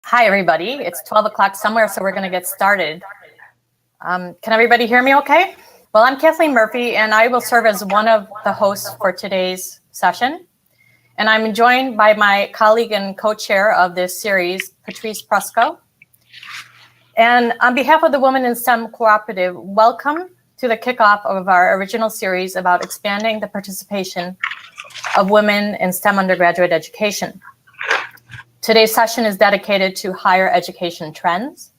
Hi, everybody. It's 12 o'clock somewhere, so we're going to get started. Can everybody hear me okay? Well, I'm Kathleen Murphy, and I will serve as one of the hosts for today's session. And I'm joined by my colleague and co-chair of this series, Patrice Prusco. And on behalf of the Women in STEM Cooperative, welcome to the kickoff of our original series about expanding the participation of women in STEM undergraduate education. Today's session is dedicated to higher education trends.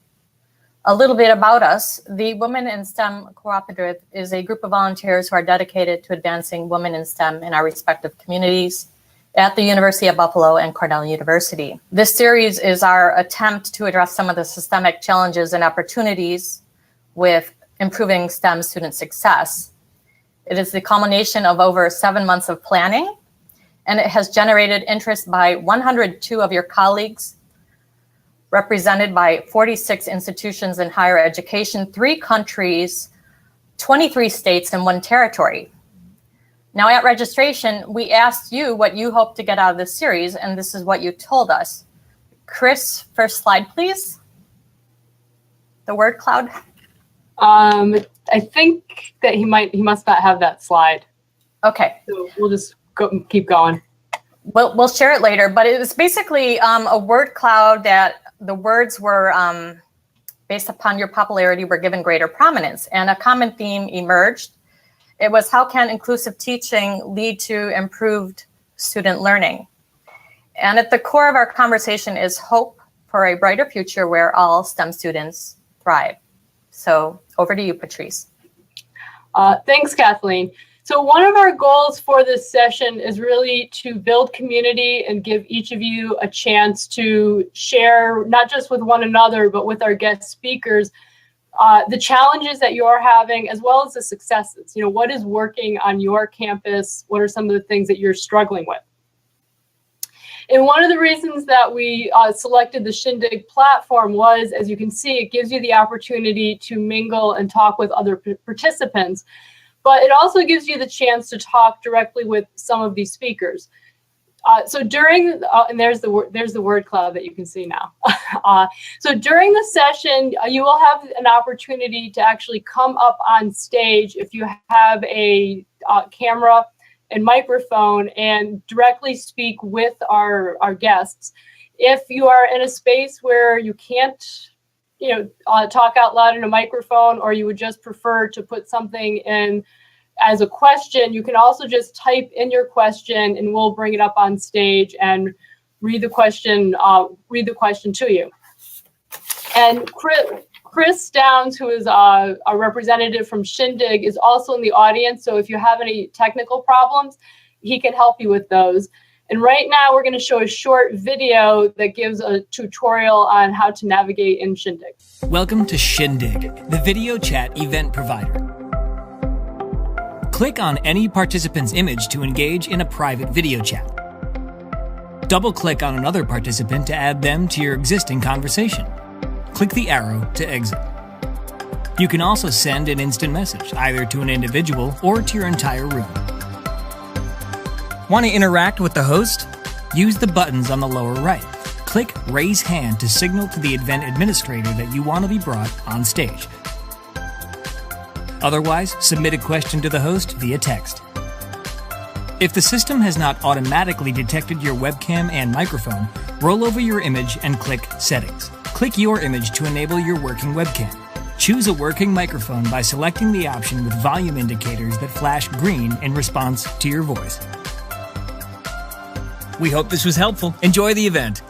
A little bit about us. The Women in STEM Cooperative is a group of volunteers who are dedicated to advancing women in STEM in our respective communities at the University of Buffalo and Cornell University. This series is our attempt to address some of the systemic challenges and opportunities with improving STEM student success. It is the culmination of over 7 months of planning, and it has generated interest by 102 of your colleagues, represented by 46 institutions in higher education, 3 countries, 23 states, and 1 territory. Now at registration, we asked you what you hope to get out of this series, and this is what you told us. Chris, first slide, please. The word cloud. I think that he must not have that slide. Okay. So we'll just keep going. We'll share it later, but it was basically a word cloud that the words were based upon your popularity were given greater prominence, and a common theme emerged. It was, how can inclusive teaching lead to improved student learning? And at the core of our conversation is hope for a brighter future where all STEM students thrive. So over to you, Patrice. Thanks, Kathleen. So one of our goals for this session is really to build community and give each of you a chance to share, not just with one another, but with our guest speakers, the challenges that you're having, as well as the successes. You know, what is working on your campus? What are some of the things that you're struggling with? And one of the reasons that we selected the Shindig platform was, as you can see, it gives you the opportunity to mingle and talk with other participants. But it also gives you the chance to talk directly with some of these speakers. So during, and there's the word cloud that you can see now. So during the session, you will have an opportunity to actually come up on stage if you have a camera and microphone and directly speak with our guests. If you are in a space where you can't talk out loud in a microphone, or you would just prefer to put something in as a question, you can also just type in your question and we'll bring it up on stage and read the question to you. And Chris Downs, who is a representative from Shindig, is also in the audience. So if you have any technical problems, he can help you with those. And right now we're going to show a short video that gives a tutorial on how to navigate in Shindig. Welcome to Shindig, the video chat event provider. Click on any participant's image to engage in a private video chat. Double-click on another participant to add them to your existing conversation. Click the arrow to exit. You can also send an instant message, either to an individual or to your entire room. Want to interact with the host? Use the buttons on the lower right. Click Raise Hand to signal to the event administrator that you want to be brought on stage. Otherwise, submit a question to the host via text. If the system has not automatically detected your webcam and microphone, roll over your image and click Settings. Click your image to enable your working webcam. Choose a working microphone by selecting the option with volume indicators that flash green in response to your voice. We hope this was helpful. Enjoy the event.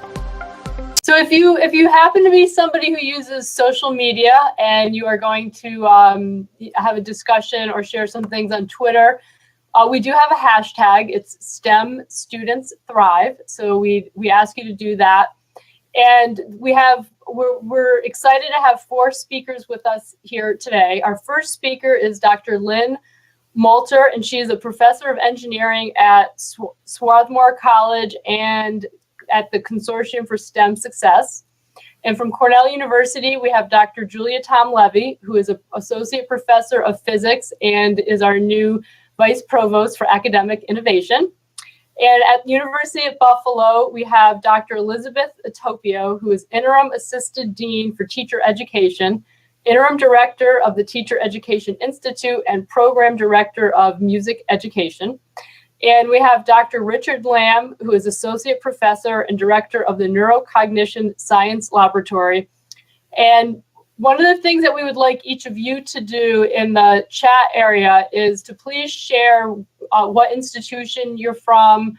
So if you happen to be somebody who uses social media and you are going to have a discussion or share some things on Twitter, we do have a hashtag. It's STEM Students Thrive. So we ask you to do that. And we're excited to have 4 speakers with us here today. Our first speaker is Dr. Lynn Moulter, and she is a professor of engineering at Swarthmore College and at the Consortium for STEM Success. And from Cornell University, we have Dr. Julia Tom-Levy, who is an associate professor of physics and is our new vice provost for academic innovation. And at the University of Buffalo, we have Dr. Elizabeth Atopio, who is Interim Assistant Dean for Teacher Education, Interim Director of the Teacher Education Institute, and Program Director of Music Education. And we have Dr. Richard Lamb, who is Associate Professor and Director of the Neurocognition Science Laboratory. And one of the things that we would like each of you to do in the chat area is to please share what institution you're from,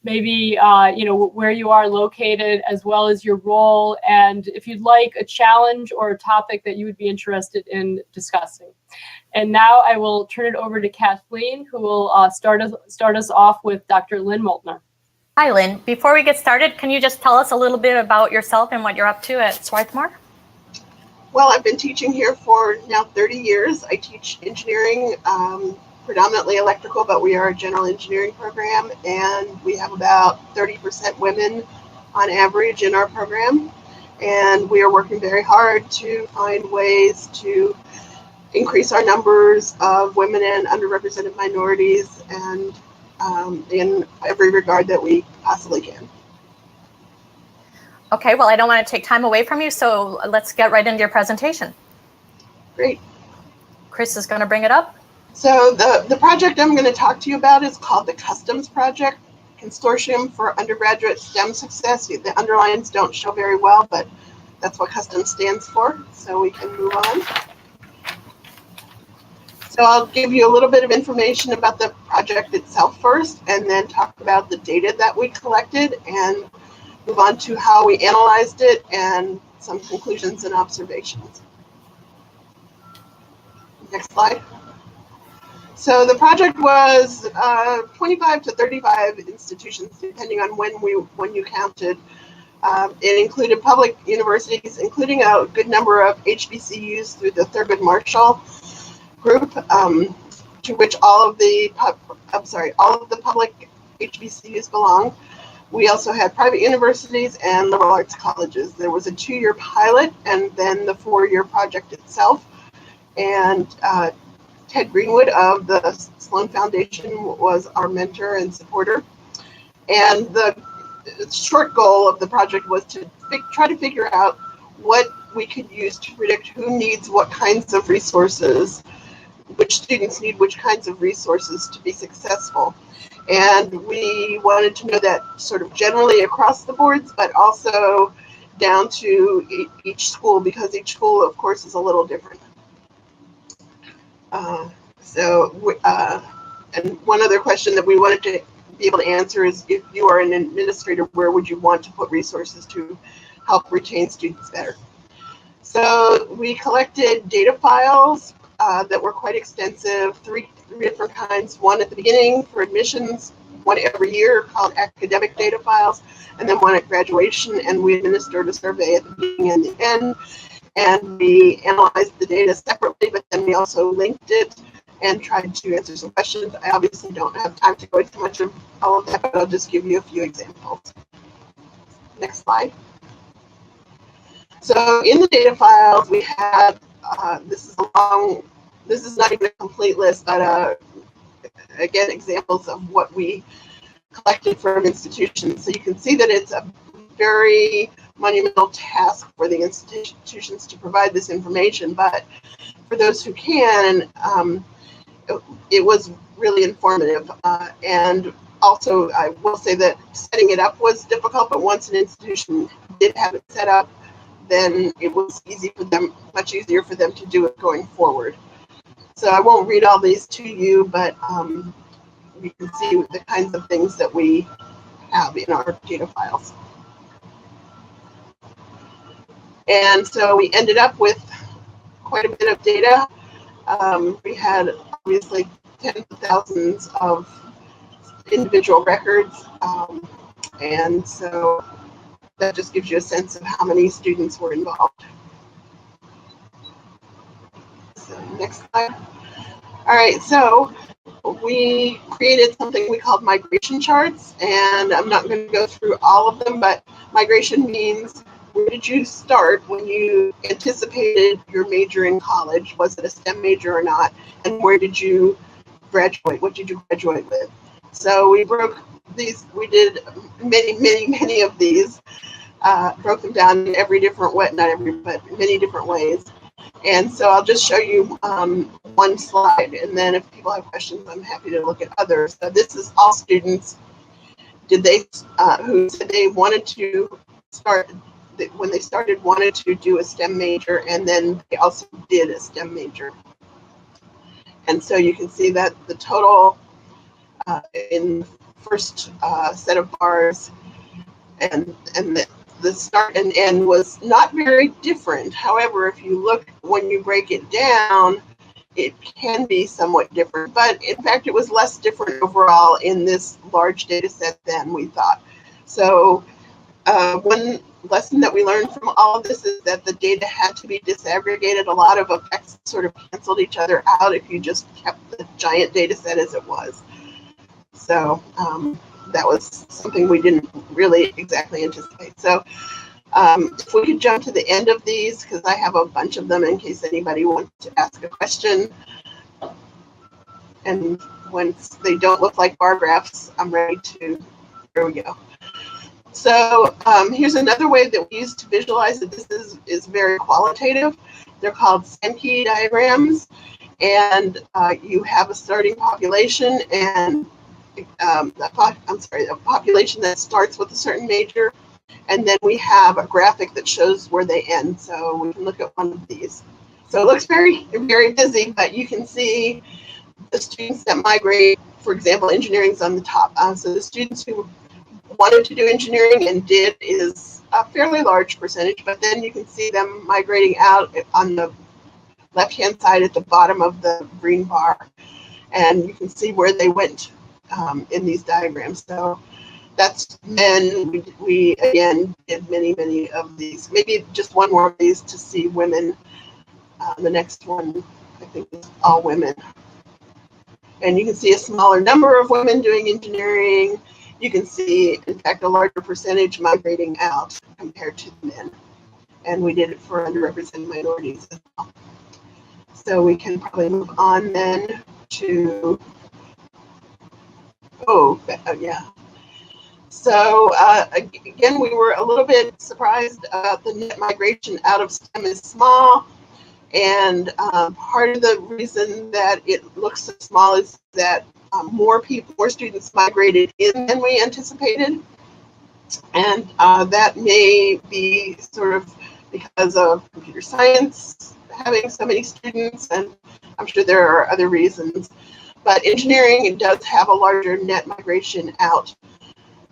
maybe where you are located, as well as your role, and if you'd like a challenge or a topic that you would be interested in discussing. And now I will turn it over to Kathleen, who will start us off with Dr. Lynn Moltner. Hi, Lynn. Before we get started, can you just tell us a little bit about yourself and what you're up to at Swarthmore? Well, I've been teaching here for now 30 years. I teach engineering, predominantly electrical, but we are a general engineering program, and we have about 30% women on average in our program. And we are working very hard to find ways to increase our numbers of women and underrepresented minorities, and in every regard that we possibly can. Okay, well, I don't want to take time away from you, so let's get right into your presentation. Great. Chris is going to bring it up. So the project I'm going to talk to you about is called the Customs Project, Consortium for Undergraduate STEM Success. The underlines don't show very well, but that's what Customs stands for, so we can move on. So I'll give you a little bit of information about the project itself first, and then talk about the data that we collected, and move on to how we analyzed it and some conclusions and observations. Next slide. So the project was 25 to 35 institutions, depending on when you counted. It included public universities, including a good number of HBCUs through the Thurgood Marshall group, to which all of the public HBCUs belong. We also had private universities and liberal arts colleges. There was a 2-year pilot and then the 4-year project itself. And Ted Greenwood of the Sloan Foundation was our mentor and supporter. And the short goal of the project was to try to figure out what we could use to predict who needs what kinds of resources, which students need which kinds of resources to be successful. And we wanted to know that sort of generally across the boards, but also down to each school, because each school, of course, is a little different. And one other question that we wanted to be able to answer is, if you are an administrator, where would you want to put resources to help retain students better? So we collected data files that were quite extensive, three different kinds. One at the beginning for admissions, one every year called academic data files, and then one at graduation. And we administered a survey at the beginning and the end. And we analyzed the data separately, but then we also linked it and tried to answer some questions. I obviously don't have time to go into much of all of that, but I'll just give you a few examples. Next slide. So in the data files, we had, this is not even a complete list, but again, examples of what we collected from institutions. So you can see that it's a very monumental task for the institutions to provide this information, but for those who can, it was really informative. And also, I will say that setting it up was difficult, but once an institution did have it set up, then it was much easier for them to do it going forward. So I won't read all these to you, but you can see the kinds of things that we have in our data files. And so we ended up with quite a bit of data. We had obviously tens of thousands of individual records. And so that just gives you a sense of how many students were involved. So next slide. All right, so we created something we called migration charts, and I'm not going to go through all of them, but migration means, where did you start when you anticipated your major in college? Was it a STEM major or not? And where did you graduate? What did you graduate with? So we broke these, we did many of these, broke them down in every different way, not every, but many different ways. And so I'll just show you one slide, and then if people have questions, I'm happy to look at others. So this is all students who said they wanted to start, when they started, wanted to do a STEM major, and then they also did a STEM major. And so you can see that the total in the first set of bars, and the start and end was not very different. However, if you look, when you break it down, it can be somewhat different, but in fact it was less different overall in this large data set than we thought. So one lesson that we learned from all of this is that the data had to be disaggregated. A lot of effects sort of canceled each other out if you just kept the giant data set as it was. So that was something we didn't really exactly anticipate. So if we could jump to the end of these, because I have a bunch of them in case anybody wants to ask a question. And once they don't look like bar graphs, I'm ready to, here we go. So here's another way that we use to visualize it. This is very qualitative. They're called Sankey diagrams. And you have a starting population and a population that starts with a certain major, and then we have a graphic that shows where they end. So we can look at one of these. So it looks very busy, but you can see the students that migrate. For example, engineering is on the top. So the students who wanted to do engineering and did is a fairly large percentage, but then you can see them migrating out on the left-hand side at the bottom of the green bar, and you can see where they went in these diagrams. So that's men. We again did many of these. Maybe just one more of these to see women. The next one, I think, is all women. And you can see a smaller number of women doing engineering. You can see, in fact, a larger percentage migrating out compared to men. And we did it for underrepresented minorities as well. So we can probably move on then to, yeah. So again, we were a little bit surprised about the net migration out of STEM is small. And part of the reason that it looks so small is that more students migrated in than we anticipated. And that may be sort of because of computer science having so many students, and I'm sure there are other reasons. But engineering does have a larger net migration out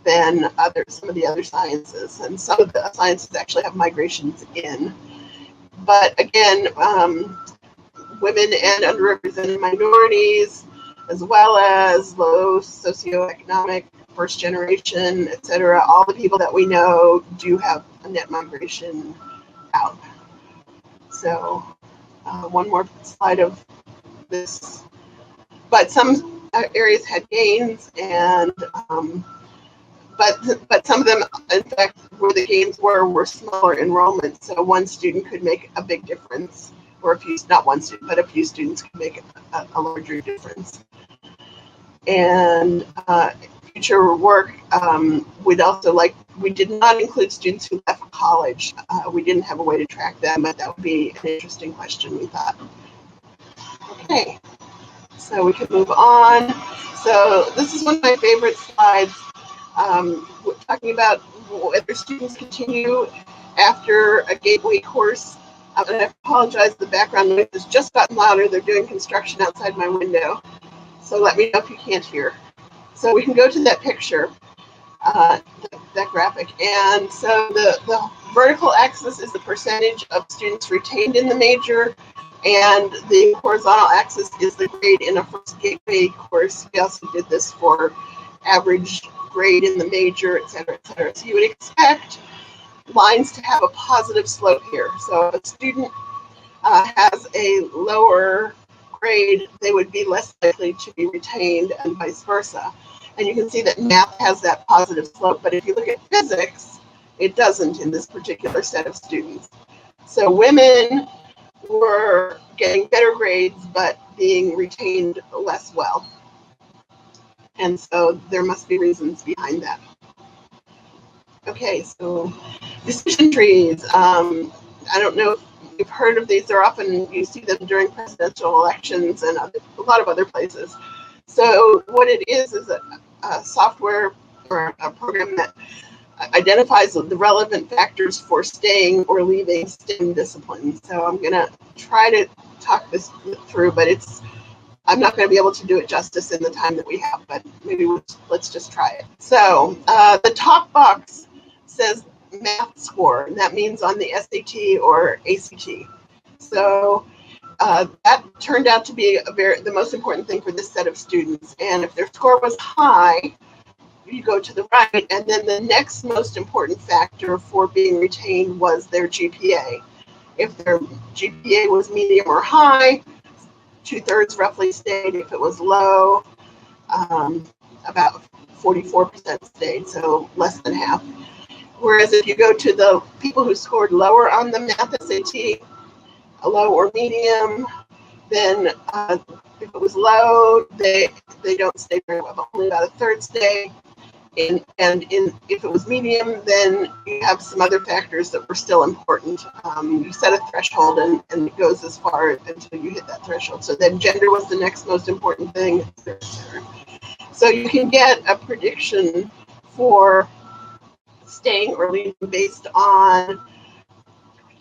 than some of the other sciences, and some of the sciences actually have migrations in. But again, women and underrepresented minorities, as well as low socioeconomic, first generation, etc., all the people that we know do have a net migration out. So one more slide of this. But some areas had gains, and but some of them, in fact, where the gains were smaller enrollments. So one student could make a big difference, or not one student, but a few students could make a larger difference. And future work, we did not include students who left college. We didn't have a way to track them, but that would be an interesting question, we thought. Okay, so we can move on. So this is one of my favorite slides, talking about whether students continue after a gateway course. And I apologize, the background noise has just gotten louder. They're doing construction outside my window. So let me know if you can't hear. So we can go to that picture, that graphic. And so the vertical axis is the percentage of students retained in the major, and the horizontal axis is the grade in a first gateway course. We also did this for average grade in the major, et cetera, et cetera. So you would expect lines to have a positive slope here. So if a student has a lower grade, they would be less likely to be retained, and vice versa. And you can see that math has that positive slope, but if you look at physics, it doesn't in this particular set of students. So women were getting better grades, but being retained less well. And so there must be reasons behind that. Okay, so decision trees. I don't know if you've heard of these. They're often, you see them during presidential elections and a lot of other places. So what it is a software or a program that identifies the relevant factors for staying or leaving STEM disciplines. So I'm going to try to talk this through, but I'm not going to be able to do it justice in the time that we have, but maybe let's just try it. So the top box says math score, and that means on the SAT or ACT. So that turned out to be the most important thing for this set of students. And if their score was high, you go to the right, and then the next most important factor for being retained was their GPA. If their GPA was medium or high, 2/3 roughly stayed. If it was low, about 44% stayed, so less than half. Whereas if you go to the people who scored lower on the math SAT, a low or medium, then if it was low, they don't stay very well. Only about 1/3 stay. And if it was medium, then you have some other factors that were still important. You set a threshold, and it goes as far until you hit that threshold. So then gender was the next most important thing, et cetera, et cetera. So you can get a prediction for staying or leaving based on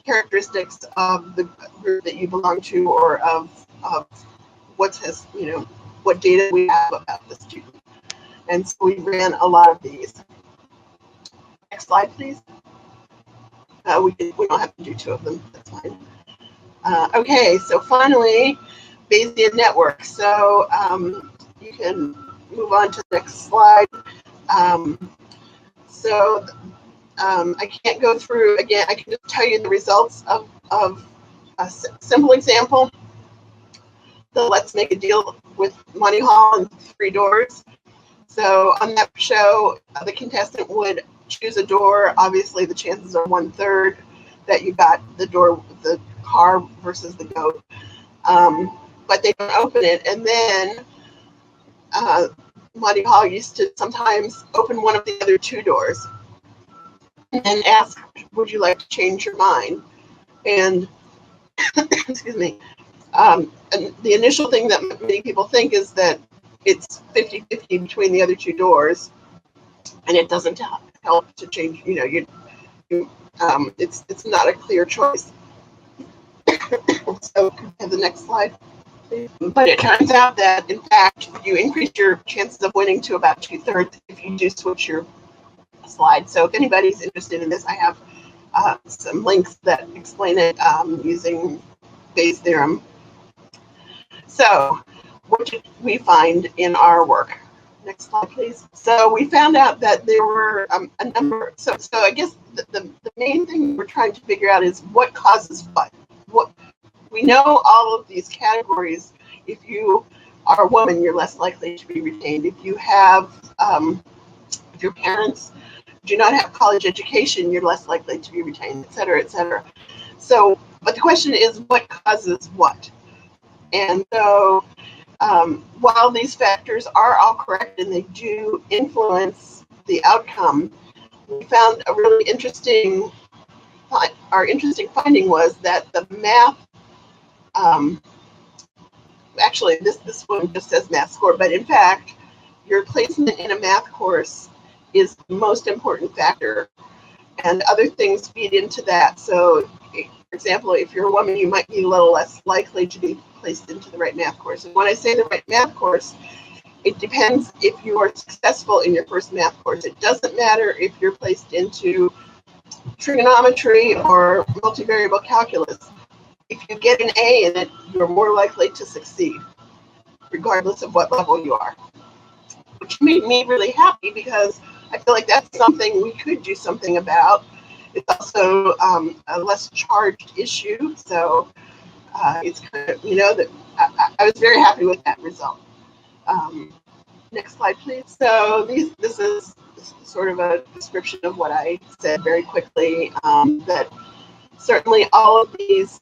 characteristics of the group that you belong to, or of what data we have about the student. And so we ran a lot of these. Next slide, please. We don't have to do 2 of them. That's fine. Okay, so finally, Bayesian network. So you can move on to the next slide. I can't go through again. I can just tell you the results of a simple example. The Let's Make a Deal with Monty Hall and 3 Doors. So on that show, the contestant would choose a door. Obviously, the chances are 1/3 that you got the door with the car versus the goat. But they don't open it. And then Monty Hall used to sometimes open one of the other 2 doors and ask, would you like to change your mind? And excuse me. And the initial thing that many people think is that it's 50-50 between the other 2 doors, and it doesn't help to change. It's not a clear choice. So have the next slide, please. But it turns out that in fact you increase your chances of winning to about 2/3 if you do switch your slide. So if anybody's interested in this, I have some links that explain it using Bayes' theorem. So what did we find in our work? Next slide, please. So we found out that there were a number. So I guess the main thing we're trying to figure out is what causes what. What we know all of these categories. If you are a woman, you're less likely to be retained. If you have, if your parents do not have college education, you're less likely to be retained, et cetera, et cetera. So, but the question is, what causes what? And so, while these factors are all correct and they do influence the outcome, we found a really interesting, our interesting finding was that the math, actually this one just says math score, but in fact, your placement in a math course is the most important factor, and other things feed into that. So, for example, if you're a woman, you might be a little less likely to be placed into the right math course. And when I say the right math course, it depends if you are successful in your first math course. It doesn't matter if you're placed into trigonometry or multivariable calculus. If you get an A in it, you're more likely to succeed, regardless of what level you are. Which made me really happy because I feel like that's something we could do something about. It's also a less charged issue, so it's kind of, that I was very happy with that result. Next slide, please. So this is sort of a description of what I said very quickly, that certainly all of these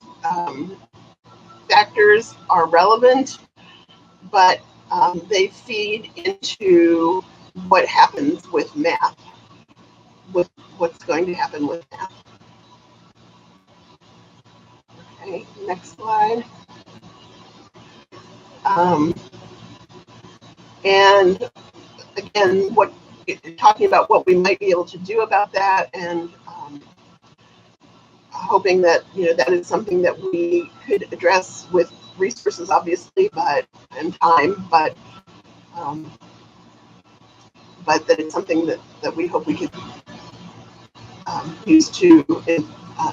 factors are relevant, but they feed into what happens with math, with what's going to happen with math. Okay, next slide. And again, talking about what we might be able to do about that, and hoping that that is something that we could address with resources, obviously, and time, but that it's something that we hope we could use to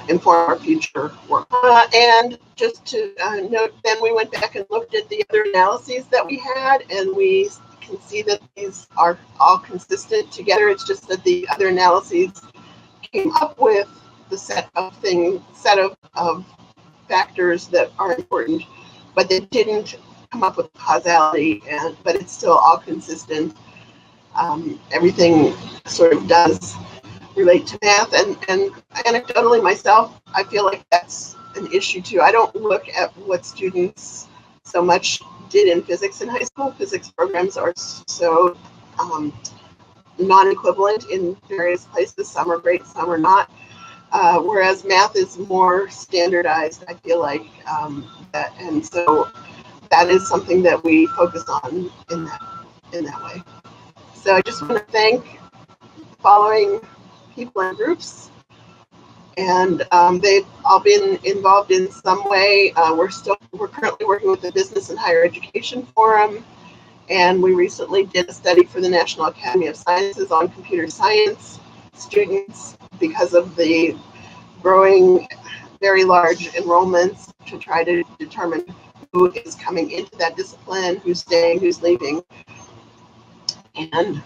inform our future work. And just to note, then we went back and looked at the other analyses that we had, and we can see that these are all consistent together. It's just that the other analyses came up with the set of factors that are important, but they didn't come up with causality, but it's still all consistent. Everything sort of does relate to math, and anecdotally myself, I feel like that's an issue too. I don't look at what students so much did in physics in high school. Physics programs are so non-equivalent in various places. Some are great, some are not. Whereas math is more standardized, I feel like, and so that is something that we focus on in that way. So I just want to thank the following people and groups, and they've all been involved in some way. We're currently working with the Business and Higher Education Forum, and we recently did a study for the National Academy of Sciences on computer science students because of the growing, very large enrollments, to try to determine who is coming into that discipline, who's staying, who's leaving. And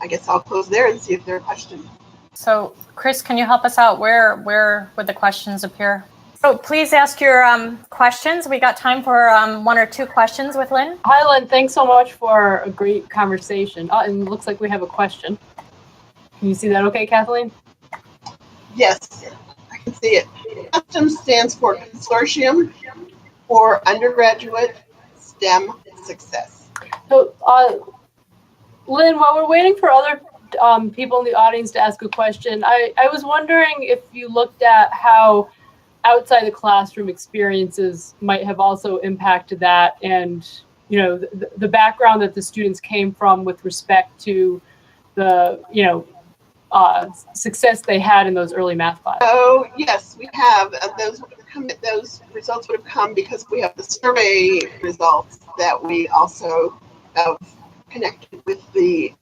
I guess I'll close there and see if there are questions. So, Chris, can you help us out? Where would the questions appear? So please ask your questions. We got time for 1 or 2 questions with Lynn. Hi, Lynn. Thanks so much for a great conversation. And it looks like we have a question. Can you see that okay, Kathleen? Yes, I can see it. CUSTOM stands for Consortium for Undergraduate STEM Success. So, Lynn, while we're waiting for other people in the audience to ask a question, I was wondering if you looked at how outside the classroom experiences might have also impacted that, and the background that the students came from with respect to the success they had in those early math classes. Oh yes, we have those results would have come because we have the survey results that we also have connected with the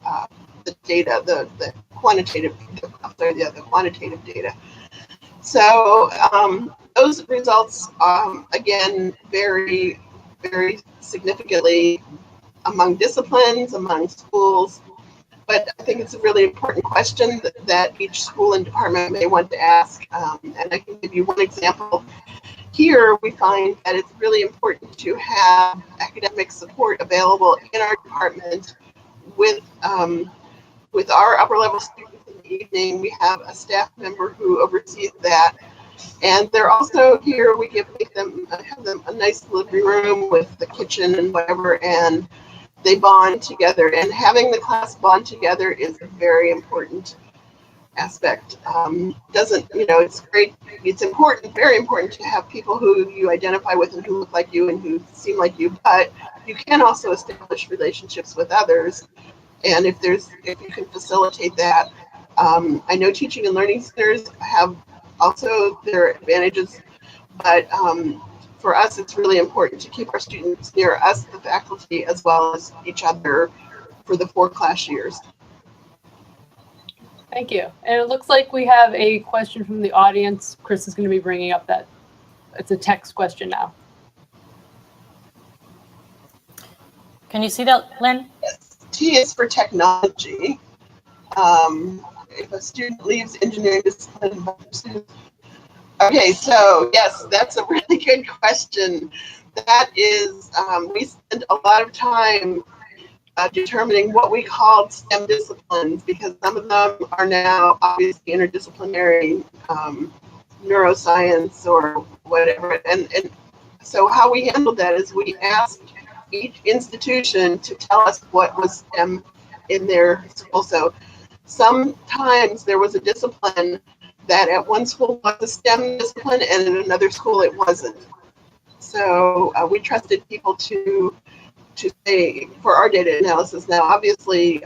data, the quantitative data. So those results again vary very significantly among disciplines, among schools. But I think it's a really important question that each school and department may want to ask. And I can give you one example. Here we find that it's really important to have academic support available in our department with our upper level students in the evening. We have a staff member who oversees that. And they're also here, we have them a nice living room with the kitchen and whatever, and they bond together. And having the class bond together is a very important aspect. It's great. It's important, very important to have people who you identify with and who look like you and who seem like you, but you can also establish relationships with others. And if you can facilitate that, I know teaching and learning centers have also their advantages, but for us, it's really important to keep our students near us, the faculty, as well as each other for the 4 class years. Thank you. And it looks like we have a question from the audience. Chris is going to be bringing up that. It's a text question now. Can you see that, Lynn? Yes. T is for technology. If a student leaves engineering discipline, okay, so yes, that's a really good question. That is, we spend a lot of time determining what we call STEM disciplines, because some of them are now obviously interdisciplinary, neuroscience or whatever. And so how we handled that is we asked each institution to tell us what was STEM in their school. So sometimes there was a discipline that at one school was a STEM discipline and in another school it wasn't. So we trusted people to say for our data analysis. Now, obviously,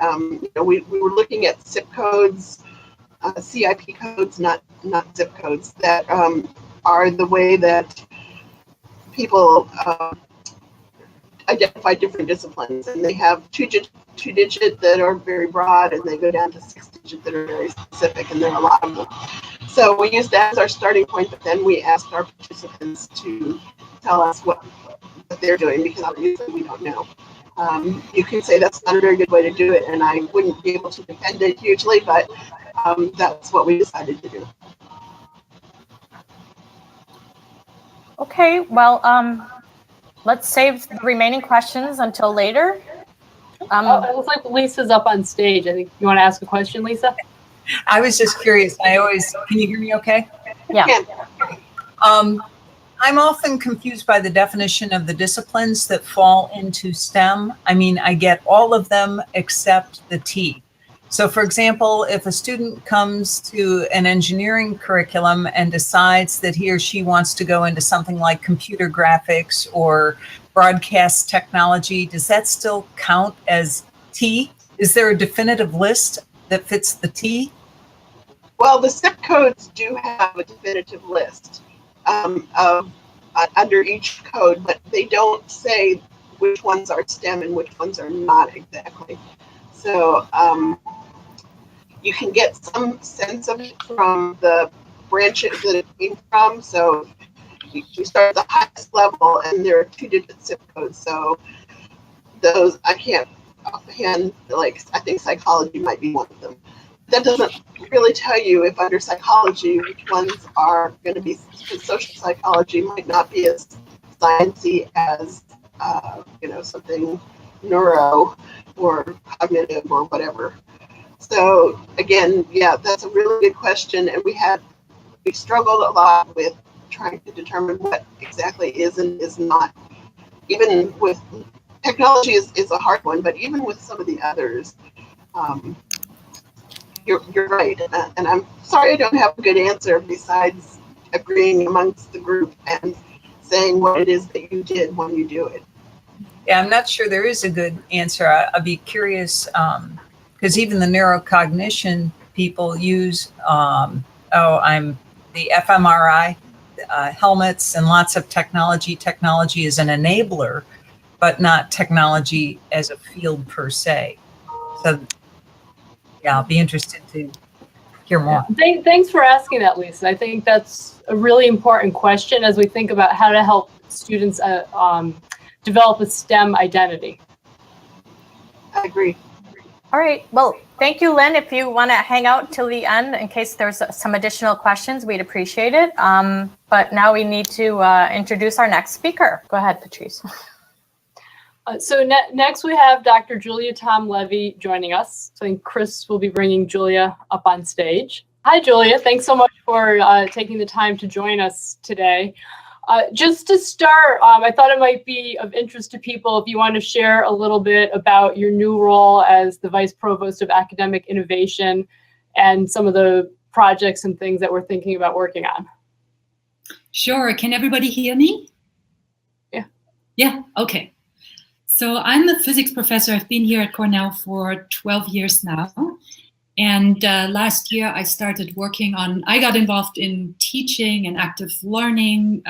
we were looking at zip codes, CIP codes, not zip codes, that are the way that people identify different disciplines, and they have two-digit that are very broad, and they go down to 6-digit that are very specific, and there are a lot of them. So we used that as our starting point, but then we asked our participants to tell us what they're doing, because obviously we don't know. You can say that's not a very good way to do it, and I wouldn't be able to defend it hugely, but that's what we decided to do. Okay, well, let's save the remaining questions until later. It looks like Lisa's up on stage. I think you want to ask a question, Lisa? I was just curious. Can you hear me okay? Yeah. I'm often confused by the definition of the disciplines that fall into STEM. I mean, I get all of them except the T. So for example, if a student comes to an engineering curriculum and decides that he or she wants to go into something like computer graphics or broadcast technology, does that still count as T? Is there a definitive list that fits the T? Well, the zip codes do have a definitive list of under each code, but they don't say which ones are STEM and which ones are not exactly. So you can get some sense of it from the branches that it came from. So you start at the highest level, and there are 2-digit zip codes. So those, I can't offhand, like, I think psychology might be one of them. That doesn't really tell you if under psychology which ones are going to be, because social psychology might not be as sciencey as something neuro or cognitive or whatever. So again, yeah, that's a really good question, and we struggled a lot with trying to determine what exactly is and is not. Even with technology is a hard one, but even with some of the others, you're right, and I'm sorry I don't have a good answer besides agreeing amongst the group and saying what it is that you did when you do it. Yeah, I'm not sure there is a good answer. I'd be curious, because even the neurocognition people use, the fMRI helmets and lots of technology. Technology is an enabler, but not technology as a field per se. So yeah, I'll be interested to hear more. Yeah. Thanks for asking that, Lisa. I think that's a really important question as we think about how to help students develop a STEM identity. I agree. All right. Well, thank you, Lynn. If you want to hang out till the end in case there's some additional questions, we'd appreciate it. But now we need to introduce our next speaker. Go ahead, Patrice. So next we have Dr. Julia Thom-Levy joining us. So I think Chris will be bringing Julia up on stage. Hi, Julia. Thanks so much for taking the time to join us today. Just to start, I thought it might be of interest to people if you want to share a little bit about your new role as the Vice Provost of Academic Innovation and some of the projects and things that we're thinking about working on. Sure. Can everybody hear me? Yeah. Yeah. Okay. So I'm a physics professor. I've been here at Cornell for 12 years now. And last year I started working I got involved in teaching and active learning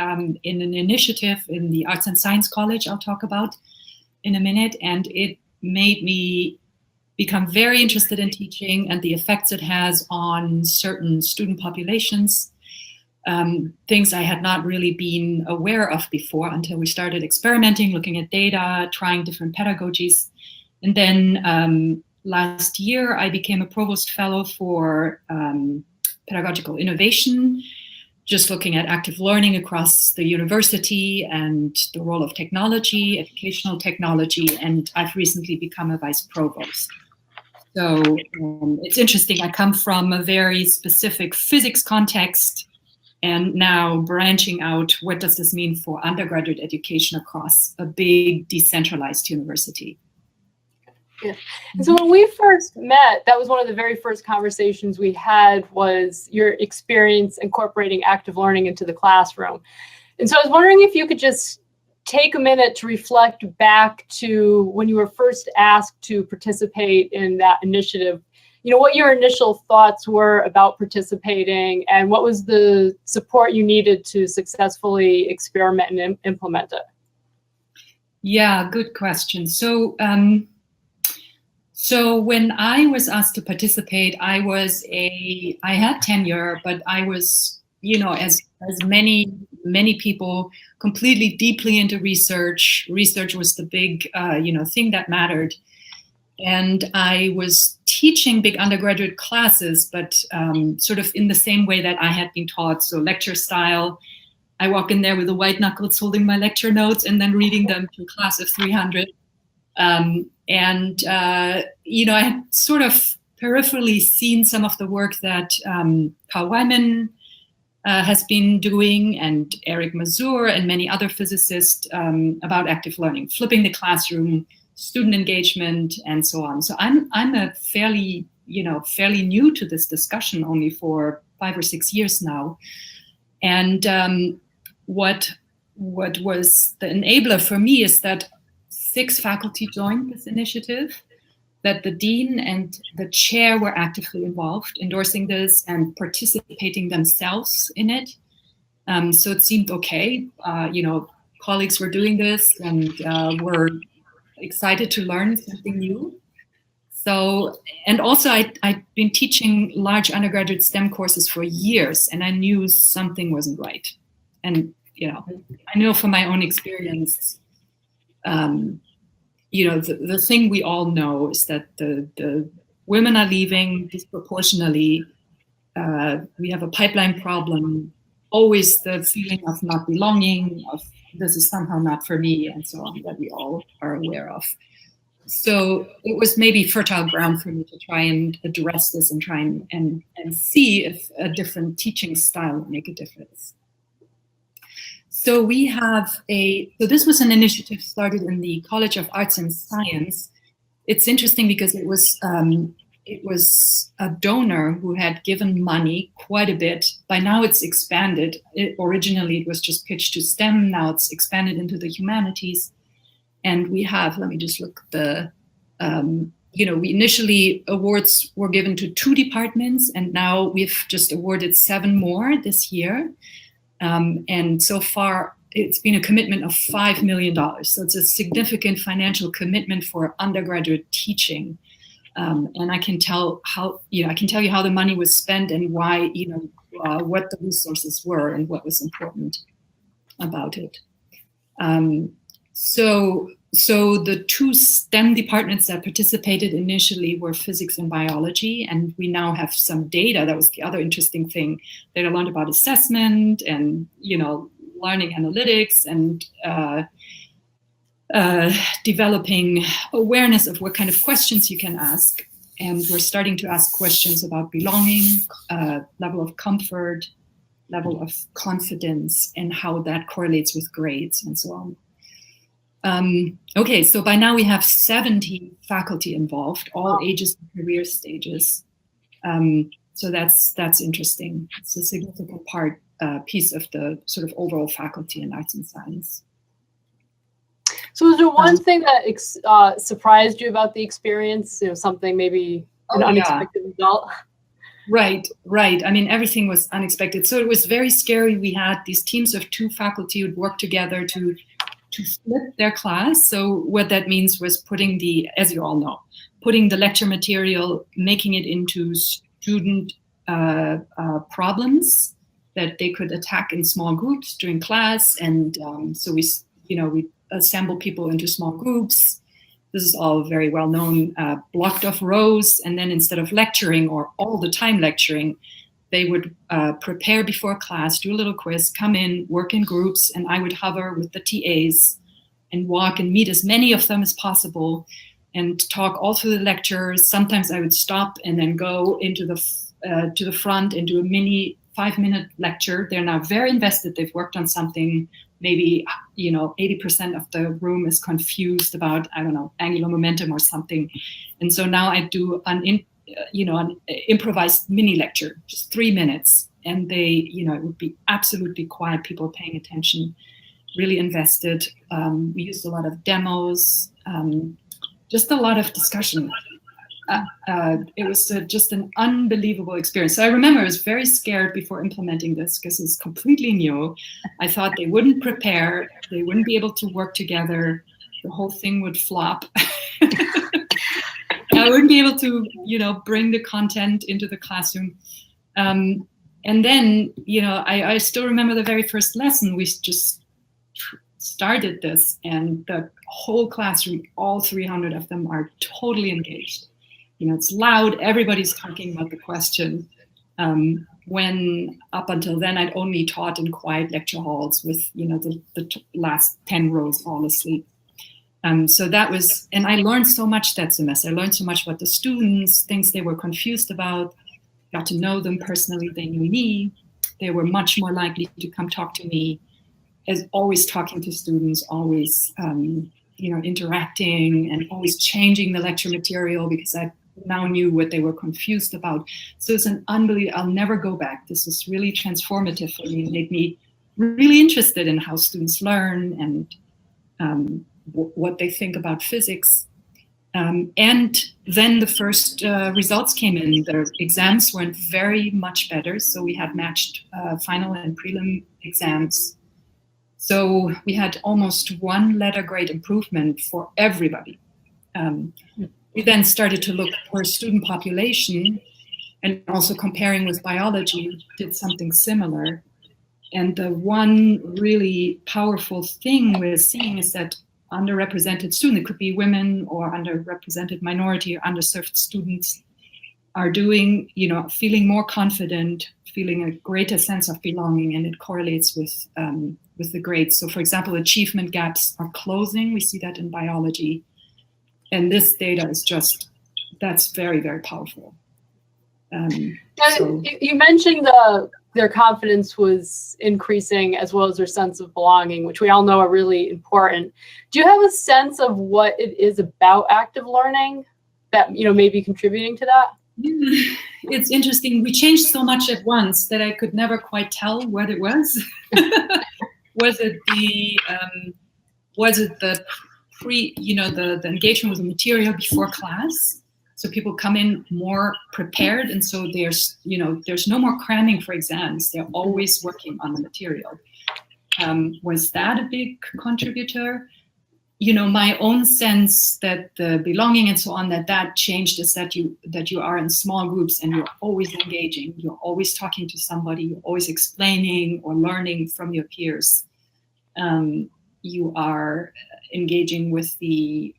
in an initiative in the Arts and Science College I'll talk about in a minute. And it made me become very interested in teaching and the effects it has on certain student populations. Things I had not really been aware of before until we started experimenting, looking at data, trying different pedagogies. And then last year, I became a provost fellow for pedagogical innovation, just looking at active learning across the university and the role of technology, educational technology, and I've recently become a vice provost. So it's interesting. I come from a very specific physics context and now branching out, what does this mean for undergraduate education across a big decentralized university? Yeah. And so when we first met, that was one of the very first conversations we had, was your experience incorporating active learning into the classroom. And so I was wondering if you could just take a minute to reflect back to when you were first asked to participate in that initiative. You know, what your initial thoughts were about participating, and what was the support you needed to successfully experiment and implement it? Yeah, good question. So when I was asked to participate, I had tenure, but I was, you know, as many people, completely deeply into research. Research was the big, thing that mattered. And I was teaching big undergraduate classes, but sort of in the same way that I had been taught. So lecture style, I walk in there with the white knuckles holding my lecture notes and then reading them to a class of 300. I had sort of peripherally seen some of the work that Carl Wyman has been doing, and Eric Mazur and many other physicists about active learning, flipping the classroom, student engagement, and so on. So I'm a fairly new to this discussion, only for 5 or 6 years now. And what was the enabler for me is that 6 faculty joined this initiative, that the dean and the chair were actively involved, endorsing this and participating themselves in it. So it seemed okay. Colleagues were doing this and were excited to learn something new. So, and also I'd been teaching large undergraduate STEM courses for years, and I knew something wasn't right. And, I know from my own experience, the thing we all know is that the women are leaving disproportionately. We have a pipeline problem, always the feeling of not belonging, of this is somehow not for me, and so on, that we all are aware of. So it was maybe fertile ground for me to try and address this and try and see if a different teaching style would make a difference. So this was an initiative started in the College of Arts and Science. It's interesting because it was a donor who had given money quite a bit. By now it's expanded. Originally it was just pitched to STEM. Now it's expanded into the humanities. And we have, let me just look at we initially awards were given to 2 departments, and now we've just awarded 7 more this year. And so far, it's been a commitment of $5 million. So it's a significant financial commitment for undergraduate teaching. And I can tell you how the money was spent and why, what the resources were and what was important about it. So the 2 STEM departments that participated initially were physics and biology, and we now have some data. That was the other interesting thing that I learned about assessment and, learning analytics and developing awareness of what kind of questions you can ask. And we're starting to ask questions about belonging, level of comfort, level of confidence, and how that correlates with grades and so on. Okay, so by now we have 70 faculty involved, all ages and career stages. So that's interesting. It's a significant piece of the sort of overall faculty in arts and science. So was there one thing that surprised you about the experience? Something maybe an unexpected result? Right. I mean, everything was unexpected. So it was very scary. We had these teams of 2 faculty who would work together to flip their class. So what that means was putting the lecture material, making it into student problems that they could attack in small groups during class. And so we assemble people into small groups. This is all very well known, blocked off rows. And then instead of lecturing or all the time lecturing, they would prepare before class, do a little quiz, come in, work in groups, and I would hover with the TAs and walk and meet as many of them as possible and talk all through the lectures. Sometimes I would stop and then go into to the front and do a mini 5-minute lecture. They're now very invested. They've worked on something. Maybe 80% of the room is confused about, I don't know, angular momentum or something. And so now I do an improvised mini lecture, just 3 minutes. And they, it would be absolutely quiet, people paying attention, really invested. We used a lot of demos, just a lot of discussion. It was just an unbelievable experience. So I remember I was very scared before implementing this because it's completely new. I thought they wouldn't prepare, they wouldn't be able to work together, the whole thing would flop. I wouldn't be able to, bring the content into the classroom. And then, I still remember the very first lesson. We just started this, and the whole classroom, all 300 of them, are totally engaged. It's loud, everybody's talking about the question. When up until then, I'd only taught in quiet lecture halls with, the last 10 rows all asleep. So that was, and I learned so much that semester. I learned so much about the students, things they were confused about, got to know them personally, they knew me. They were much more likely to come talk to me, as always talking to students, always, interacting, and always changing the lecture material because I now knew what they were confused about. So it's an unbelievable, I'll never go back. This is really transformative for me. It made me really interested in how students learn and what they think about physics. And then the first results came in. The exams went very much better. So we had matched final and prelim exams. So we had almost 1 letter grade improvement for everybody. We then started to look per student population, and also comparing with biology, did something similar. And the one really powerful thing we're seeing is that underrepresented students, it could be women or underrepresented minority or underserved students, are doing, feeling more confident, feeling a greater sense of belonging, and it correlates with the grades. So for example, achievement gaps are closing. We see that in biology. And this data is that's very, very powerful. So you mentioned their confidence was increasing, as well as their sense of belonging, which we all know are really important. Do you have a sense of what it is about active learning that may be contributing to that? It's interesting. We changed so much at once that I could never quite tell what it was. Was it the the engagement with the material before class? So people come in more prepared, and so there's no more cramming for exams. They're always working on the material. Was that a big contributor? My own sense that the belonging and so on, that changed, is that you are in small groups and you're always engaging. You're always talking to somebody. You're always explaining or learning from your peers. You are engaging with the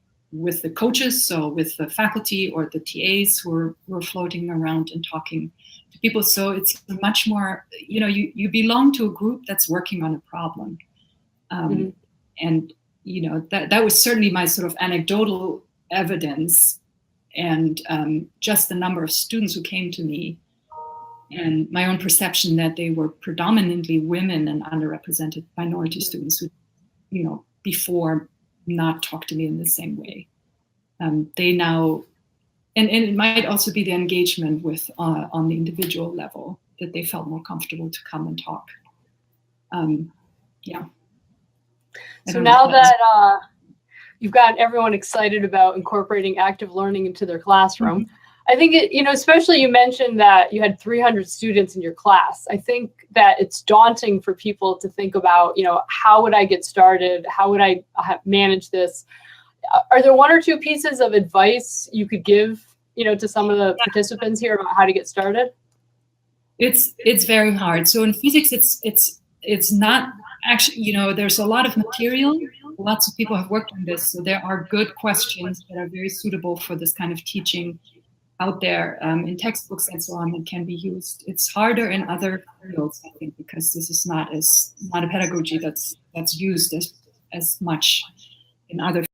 coaches, so with the faculty or the TAs who are floating around and talking to people. So it's much more, you belong to a group that's working on a problem. And, that was certainly my sort of anecdotal evidence, and just the number of students who came to me, and my own perception that they were predominantly women and underrepresented minority students who, before not talk to me in the same way. They now, and it might also be the engagement with on the individual level, that they felt more comfortable to come and talk. So now that you've got everyone excited about incorporating active learning into their classroom, I think especially you mentioned that you had 300 students in your class. I think that it's daunting for people to think about, how would I get started? How would I manage this? Are there 1 or 2 pieces of advice you could give, to some of the participants here about how to get started? It's very hard. So in physics, it's not actually, there's a lot of material. Lots of people have worked on this. So there are good questions that are very suitable for this kind of teaching out there in textbooks and so on that can be used. It's harder in other fields, I think, because this is not a pedagogy that's used as much in other